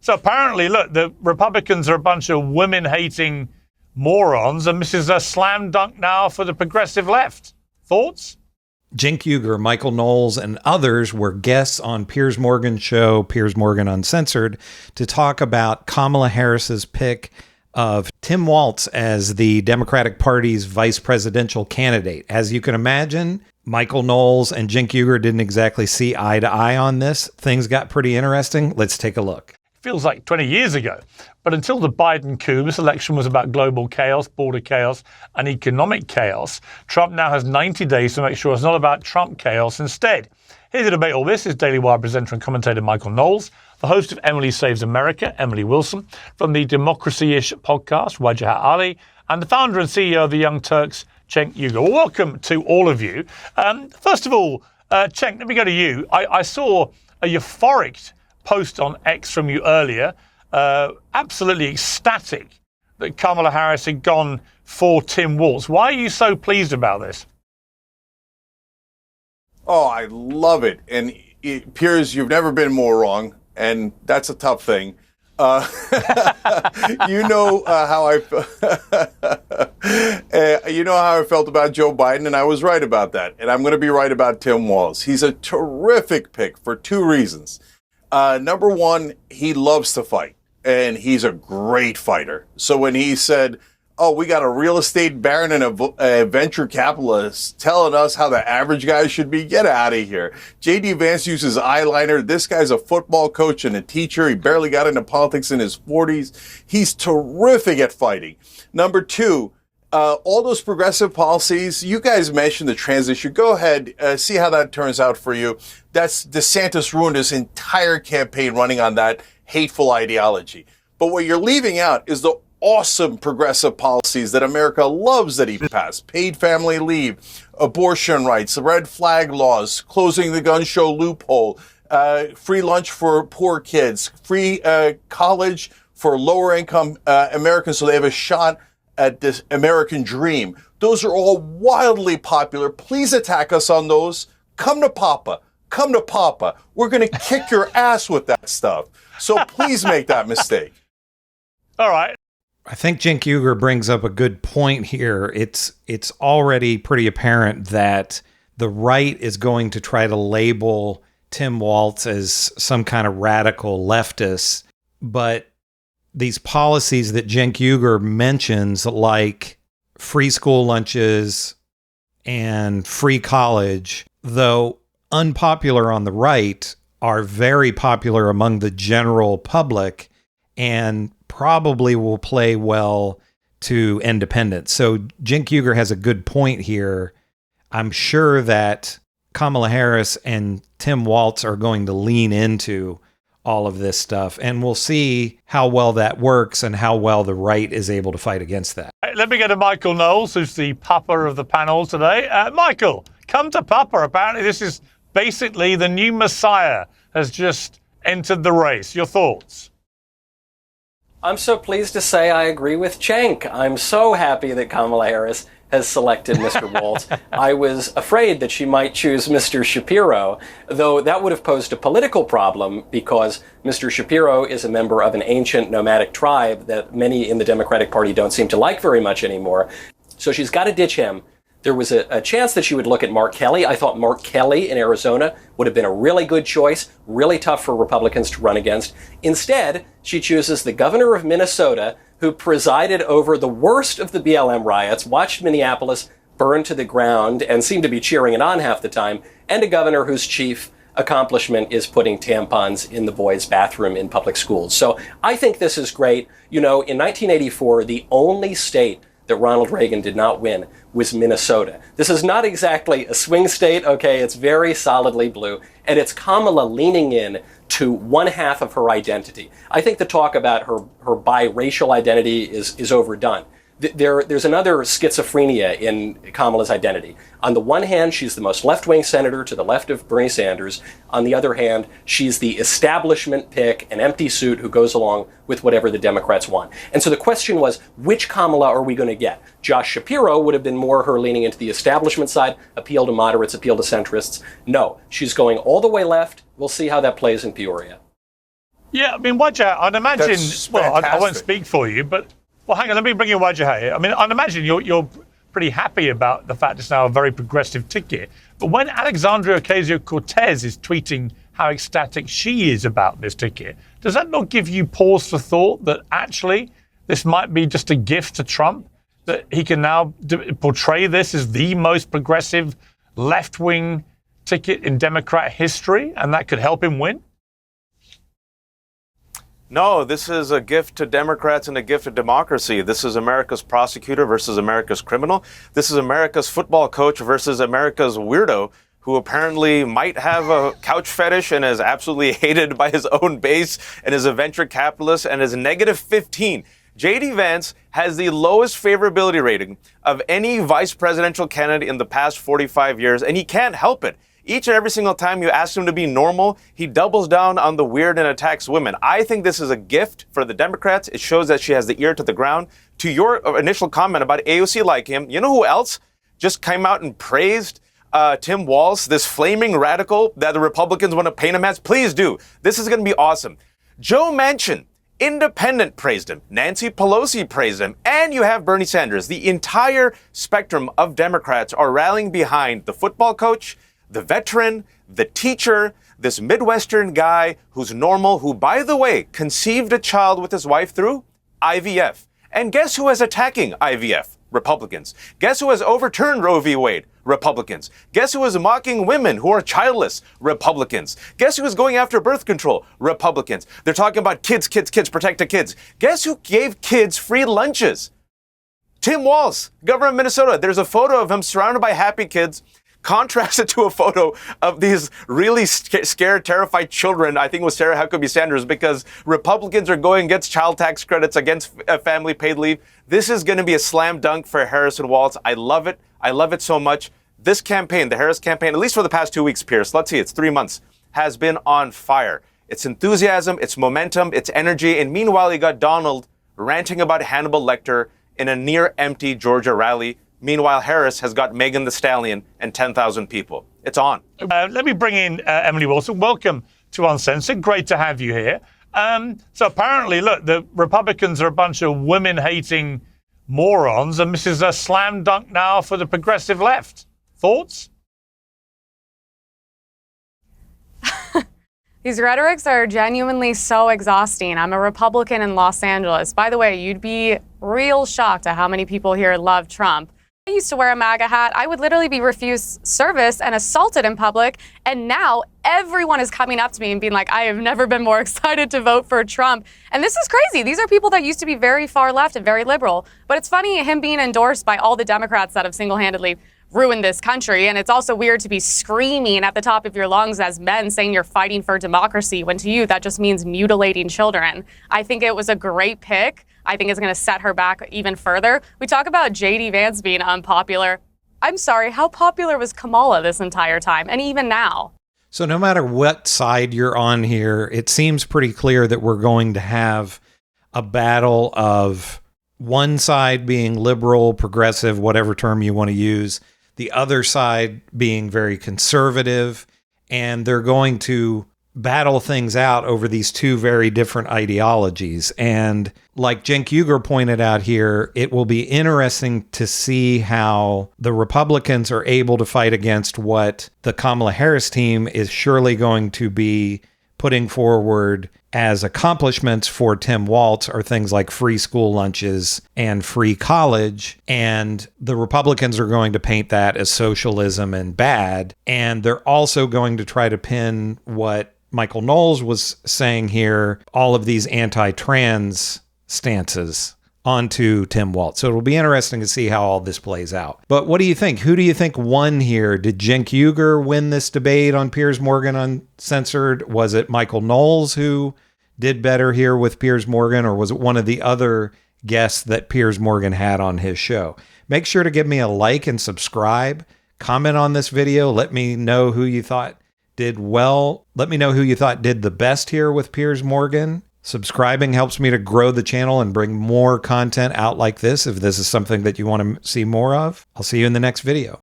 So apparently, look, the Republicans are a bunch of women-hating morons, and this is a slam dunk now for the progressive left. Thoughts? Cenk Uygur, Michael Knowles, and others were guests on Piers Morgan's show, Piers Morgan Uncensored, to talk about Kamala Harris's pick of Tim Walz as the Democratic Party's vice presidential candidate. As you can imagine, Michael Knowles and Cenk Uygur didn't exactly see eye to eye on this. Things got pretty interesting. Let's take a look. Feels like 20 years ago. But until the Biden coup, this election was about global chaos, border chaos, and economic chaos. Trump now has 90 days to make sure it's not about Trump chaos instead. Here to debate all this is Daily Wire presenter and commentator Michael Knowles, the host of Emily Saves America, Emily Wilson, from the Democracy-ish podcast, Wajahat Ali, and the founder and CEO of the Young Turks Cenk Uygur. Well, welcome to all of you. First of all, Cenk, let me go to you. I saw a euphoric post on X from you earlier, absolutely ecstatic that Kamala Harris had gone for Tim Walz. Why are you so pleased about this? Oh, I love it. And Piers, you've never been more wrong, and that's a tough thing. You know how I felt about Joe Biden, and I was right about that. And I'm going to be right about Tim Walz. He's a terrific pick for two reasons. Number one, he loves to fight, and he's a great fighter. So when he said, oh, we got a real estate baron and a venture capitalist telling us how the average guy should be, get out of here. J.D. Vance uses eyeliner. This guy's a football coach and a teacher. He barely got into politics in his 40s. He's terrific at fighting. Number two, all those progressive policies, you guys mentioned the transition. Go ahead, see how that turns out for you. DeSantis ruined his entire campaign running on that hateful ideology. But what you're leaving out is the awesome progressive policies that America loves that he passed. Paid family leave, abortion rights, red flag laws, closing the gun show loophole, free lunch for poor kids, free college for lower income Americans so they have a shot at this American dream. Those are all wildly popular. Please attack us on those. Come to Papa. Come to Papa. We're going to kick your ass with that stuff. So please make that mistake. All right. I think Cenk Uygur brings up a good point here. It's already pretty apparent that the right is going to try to label Tim Walz as some kind of radical leftist, but these policies that Cenk Uygur mentions, like free school lunches and free college, though unpopular on the right, are very popular among the general public and probably will play well to independents. So Cenk Uygur has a good point here. I'm sure that Kamala Harris and Tim Walz are going to lean into all of this stuff, and we'll see how well that works and how well the right is able to fight against that. Let me go to Michael Knowles, who's the papa of the panel today. Michael, come to Papa. Apparently this is basically the new Messiah has just entered the race. Your thoughts? I'm so pleased to say I agree with Cenk. I'm so happy that Kamala Harris has selected Mr. Walz. I was afraid that she might choose Mr. Shapiro, though that would have posed a political problem because Mr. Shapiro is a member of an ancient nomadic tribe that many in the Democratic Party don't seem to like very much anymore. So she's got to ditch him. There was a chance that she would look at Mark Kelly. I thought Mark Kelly in Arizona would have been a really good choice, really tough for Republicans to run against. Instead, she chooses the governor of Minnesota, who presided over the worst of the BLM riots, watched Minneapolis burn to the ground, and seemed to be cheering it on half the time, and a governor whose chief accomplishment is putting tampons in the boys' bathroom in public schools. So I think this is great. You know, in 1984, the only state that Ronald Reagan did not win was Minnesota. This is not exactly a swing state, okay? It's very solidly blue, and it's Kamala leaning in to one half of her identity. I think the talk about her biracial identity is overdone. There's another schizophrenia in Kamala's identity. On the one hand, she's the most left-wing senator to the left of Bernie Sanders. On the other hand, she's the establishment pick, an empty suit who goes along with whatever the Democrats want. And so the question was, which Kamala are we going to get? Josh Shapiro would have been more her leaning into the establishment side, appeal to moderates, appeal to centrists. No, she's going all the way left. We'll see how that plays in Peoria. Yeah, I mean, Wajah, I'd imagine. That's Well, I won't fantastic. speak for you, but well, hang on, let me bring in Wajah here. I mean, I'd imagine you're pretty happy about the fact it's now a very progressive ticket. But when Alexandria Ocasio-Cortez is tweeting how ecstatic she is about this ticket, does that not give you pause for thought that actually this might be just a gift to Trump, that he can now portray this as the most progressive left-wing ticket in Democrat history, and that could help him win? No, this is a gift to Democrats and a gift to democracy. This is America's prosecutor versus America's criminal. This is America's football coach versus America's weirdo who apparently might have a couch fetish and is absolutely hated by his own base and is a venture capitalist and is -15. J.D. Vance has the lowest favorability rating of any vice presidential candidate in the past 45 years, and he can't help it. Each and every single time you ask him to be normal, he doubles down on the weird and attacks women. I think this is a gift for the Democrats. It shows that she has the ear to the ground. To your initial comment about AOC like him, you know who else just came out and praised Tim Walz, this flaming radical that the Republicans want to paint him as? Please do. This is going to be awesome. Joe Manchin, independent, praised him. Nancy Pelosi praised him. And you have Bernie Sanders. The entire spectrum of Democrats are rallying behind the football coach, the veteran, the teacher, this Midwestern guy who's normal, who, by the way, conceived a child with his wife through IVF. And guess who is attacking IVF? Republicans. Guess who has overturned Roe v. Wade? Republicans. Guess who is mocking women who are childless? Republicans. Guess who is going after birth control? Republicans. They're talking about kids, protect the kids. Guess who gave kids free lunches? Tim Walz, governor of Minnesota. There's a photo of him surrounded by happy kids, contrasted to a photo of these really scared, terrified children. I think it was Sarah Huckabee Sanders, because Republicans are going against child tax credits, against family paid leave. This is going to be a slam dunk for Harris and Walz. I love it. I love it so much. This campaign, the Harris campaign, at least for the past 2 weeks, Piers, let's see, it's 3 months, has been on fire. It's enthusiasm, it's momentum, it's energy. And meanwhile, you got Donald ranting about Hannibal Lecter in a near empty Georgia rally. Meanwhile, Harris has got Megan Thee Stallion and 10,000 people. It's on. Let me bring in Emily Wilson. Welcome to Uncensored. Great to have you here. So apparently, look, the Republicans are a bunch of women-hating morons, and this is a slam dunk now for the progressive left. Thoughts? These rhetorics are genuinely so exhausting. I'm a Republican in Los Angeles. By the way, you'd be real shocked at how many people here love Trump. I used to wear a MAGA hat. I would literally be refused service and assaulted in public. And now everyone is coming up to me and being like, I have never been more excited to vote for Trump. And this is crazy. These are people that used to be very far left and very liberal. But it's funny him being endorsed by all the Democrats that have single-handedly ruined this country. And it's also weird to be screaming at the top of your lungs as men saying you're fighting for democracy, when to you that just means mutilating children. I think it was a great pick. I think it's going to set her back even further. We talk about J.D. Vance being unpopular. I'm sorry, how popular was Kamala this entire time, and even now? So no matter what side you're on here, it seems pretty clear that we're going to have a battle of one side being liberal, progressive, whatever term you want to use, the other side being very conservative, and they're going to battle things out over these two very different ideologies. And like Cenk Uygur pointed out here, it will be interesting to see how the Republicans are able to fight against what the Kamala Harris team is surely going to be putting forward as accomplishments for Tim Walz are things like free school lunches and free college. And the Republicans are going to paint that as socialism and bad. And they're also going to try to pin what Michael Knowles was saying here, all of these anti-trans stances onto Tim Walz. So it'll be interesting to see how all this plays out. But what do you think? Who do you think won here? Did Cenk Uygur win this debate on Piers Morgan Uncensored? Was it Michael Knowles who did better here with Piers Morgan, or was it one of the other guests that Piers Morgan had on his show? Make sure to give me a like and subscribe. Comment on this video. Let me know who you thought did well. Let me know who you thought did the best here with Piers Morgan. Subscribing helps me to grow the channel and bring more content out like this if this is something that you want to see more of. I'll see you in the next video.